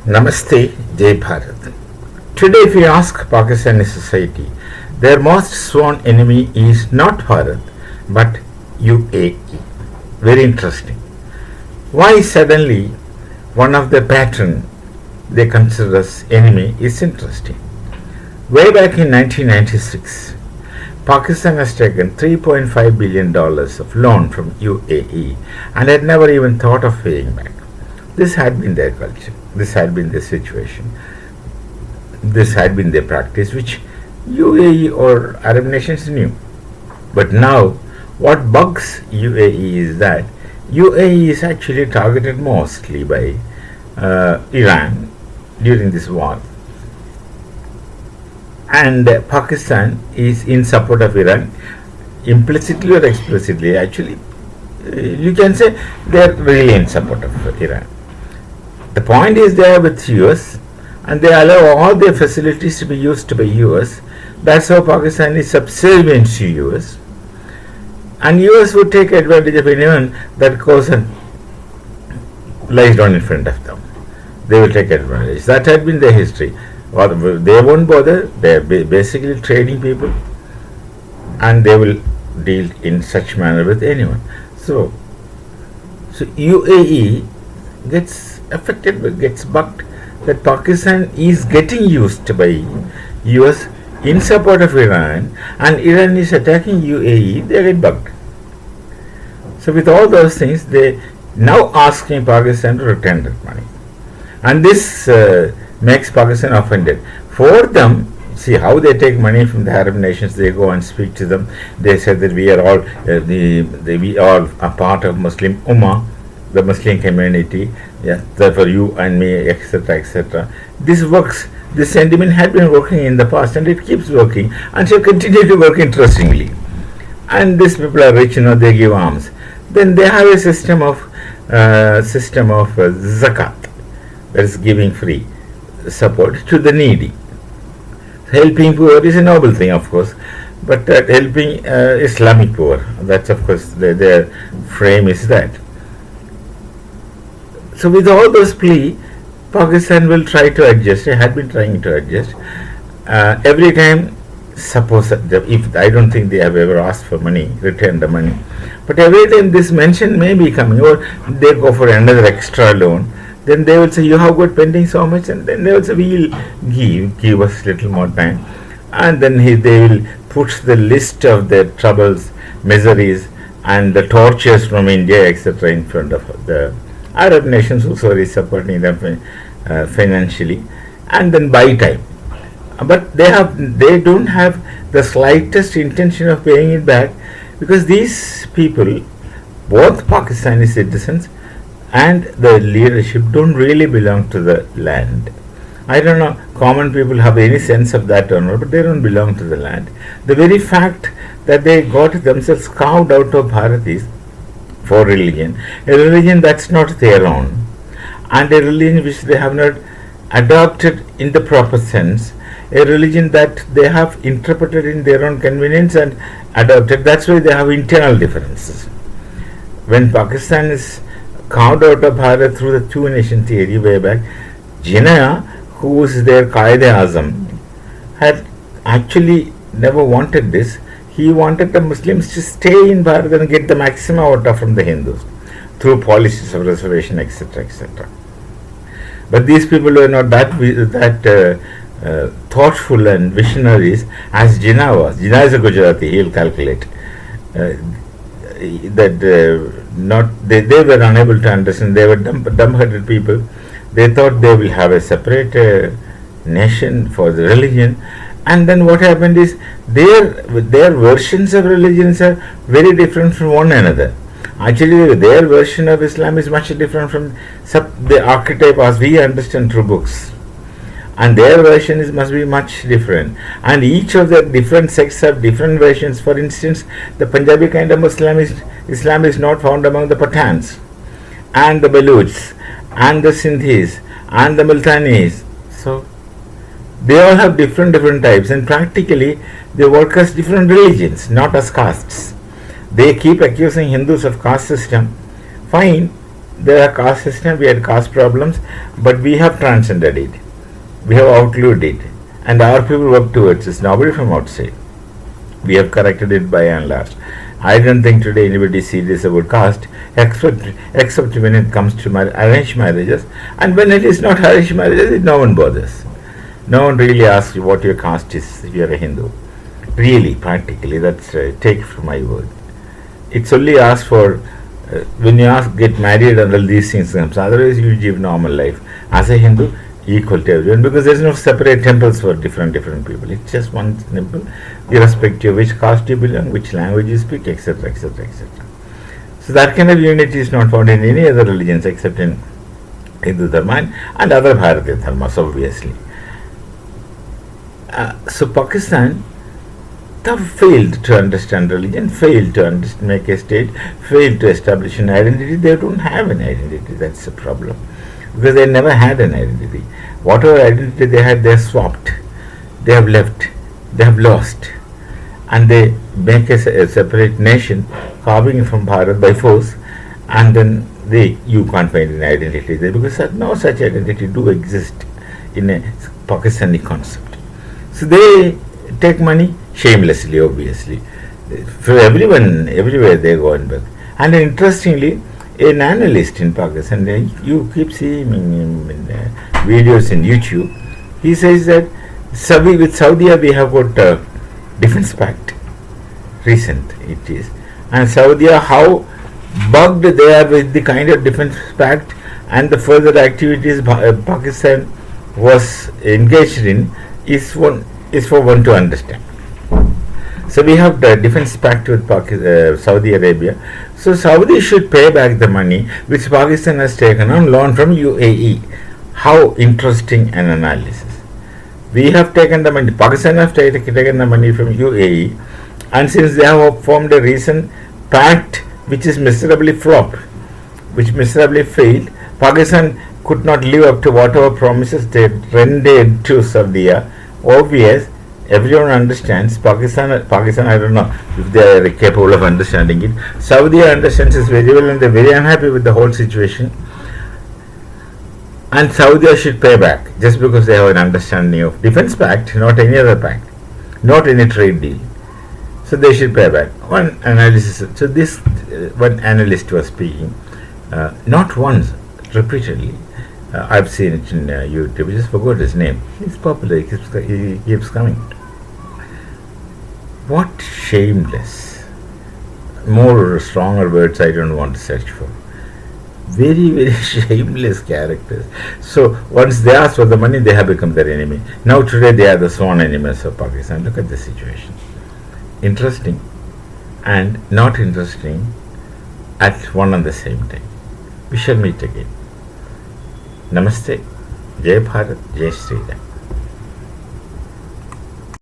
Namaste, Jai Bharat. Today, if you ask Pakistani society, their most sworn enemy is not Bharat but UAE. Very interesting. Why suddenly one of the pattern they consider as enemy is interesting. Way back in 1996, Pakistan has taken $3.5 billion of loan from UAE and had never even thought of paying back. This had been their culture. This had been their situation. This had been their practice, which UAE or Arab nations knew. But now, what bugs UAE is that UAE is actually targeted mostly by Iran during this war. And Pakistan is in support of Iran, implicitly or explicitly. Actually, you can say they are really in support of Iran. The point is they are with US and they allow all their facilities to be used by US. That's how Pakistan is subservient to US. And US would take advantage of anyone that goes and lies down in front of them. They will take advantage. That had been their history. Or they won't bother. They are basically trading people and they will deal in such manner with anyone. So UAE gets affected, gets bugged that Pakistan is getting used by US in support of Iran and Iran is attacking UAE, they get bugged. So with all those things, they now asking Pakistan to return that money. And this makes Pakistan offended. For them, see how they take money from the Arab nations, they go and speak to them. They say that we are all we are a part of Muslim Ummah, the Muslim community, yeah, therefore you and me, etc., etc. This works. This sentiment had been working in the past and it keeps working and shall continue to work interestingly. And these people are rich, they give alms. Then they have a system of zakat, that is giving free support to the needy. Helping poor is a noble thing, of course, but helping Islamic poor, that's of course their frame is that. So with all those plea, Pakistan will try to adjust. It had been trying to adjust. Every time, suppose if I don't think they have ever asked for money, return the money. But every time this mention may be coming, or they go for another extra loan, then they will say, you have got pending so much, and then they will say, we will give us little more time. And then they will put the list of their troubles, miseries, and the tortures from India, etc., in front of the Arab nations who are supporting them financially, and then buy time. But they don't have the slightest intention of paying it back, because these people, both Pakistani citizens and the leadership, don't really belong to the land. I don't know, common people have any sense of that or not, but they don't belong to the land. The very fact that they got themselves carved out of Bharatis for religion, a religion that's not their own, and a religion which they have not adopted in the proper sense, a religion that they have interpreted in their own convenience and adopted. That's why they have internal differences. When Pakistan is carved out of Bharat through the two-nation theory way back, Jinnah, who was their Qaeda-Azam, had actually never wanted this. He wanted the Muslims to stay in Bharat and get the maximum out from the Hindus through policies of reservation, etc., etc. But these people were not that thoughtful and visionaries as Jinnah was. Jinnah is a Gujarati, he'll calculate. They were unable to understand. They were dumb-headed people. They thought they will have a separate nation for the religion. And then what happened is their versions of religions are very different from one another. Actually, their version of Islam is much different from the archetype as we understand through books. And their version must be much different. And each of the different sects have different versions. For instance, the Punjabi kind of Islam is not found among the Pathans, and the Baluchs, and the Sindhis, and the Multanis. So they all have different types, and practically they work as different religions, not as castes. They keep accusing Hindus of caste system. Fine, There are caste system, we had caste problems, but we have transcended it. We have outlived it. And our people work towards it. Nobody from outside. We have corrected it by and large. I don't think today anybody is serious about caste, except when it comes to arranged marriages. And when it is not arranged marriages, no one bothers. No one really asks you what your caste is if you are a Hindu. Really, practically, that's take from my word. It's only asked for when you get married and all these things comes. Otherwise, you live normal life as a Hindu, equal to everyone, because there's no separate temples for different people. It's just one temple, irrespective of which caste you belong, which language you speak, etc., etc., etc. So that kind of unity is not found in any other religions except in Hindu Dharma and other Bharatiya Dharmas, obviously. So Pakistan failed to understand religion, failed to make a state, failed to establish an identity. They don't have an identity. That's the problem, because they never had an identity. Whatever identity they had, they swapped, they have left, they have lost, and they make a separate nation, carving from Bharat by force, and then you can't find an identity there, because no such identity do exist in a Pakistani concept. So they take money shamelessly, obviously. For everyone, everywhere they go and back. And interestingly, an analyst in Pakistan, you keep seeing him in videos in YouTube, he says that with Saudi we have got defense pact, recent it is. And Saudi, how bugged they are with the kind of defense pact and the further activities Pakistan was engaged in is for one to understand. So we have the defense pact with Saudi Arabia. So Saudi should pay back the money which Pakistan has taken on loan from UAE. How interesting an analysis. We have taken the money, Pakistan have taken the money from UAE, and since they have formed a recent pact which is miserably flopped, which miserably failed, Pakistan could not live up to whatever promises they rendered to Saudi. Obvious, everyone understands. Pakistan, I don't know if they are capable of understanding it. Saudi understands this very well, and they are very unhappy with the whole situation. And Saudi should pay back just because they have an understanding of defense pact, not any other pact, not any trade deal. So they should pay back. One analysis. So this one analyst was speaking, not once, repeatedly. I've seen it in YouTube. I just forgot his name. He's popular. He keeps coming. What shameless! More stronger words I don't want to search for. Very, very shameless characters. So once they ask for the money, they have become their enemy. Now today they are the sworn enemies of Pakistan. Look at the situation. Interesting and not interesting at one and the same time. We shall meet again. Namaste. Jai Bharat. Jai Sri Ram.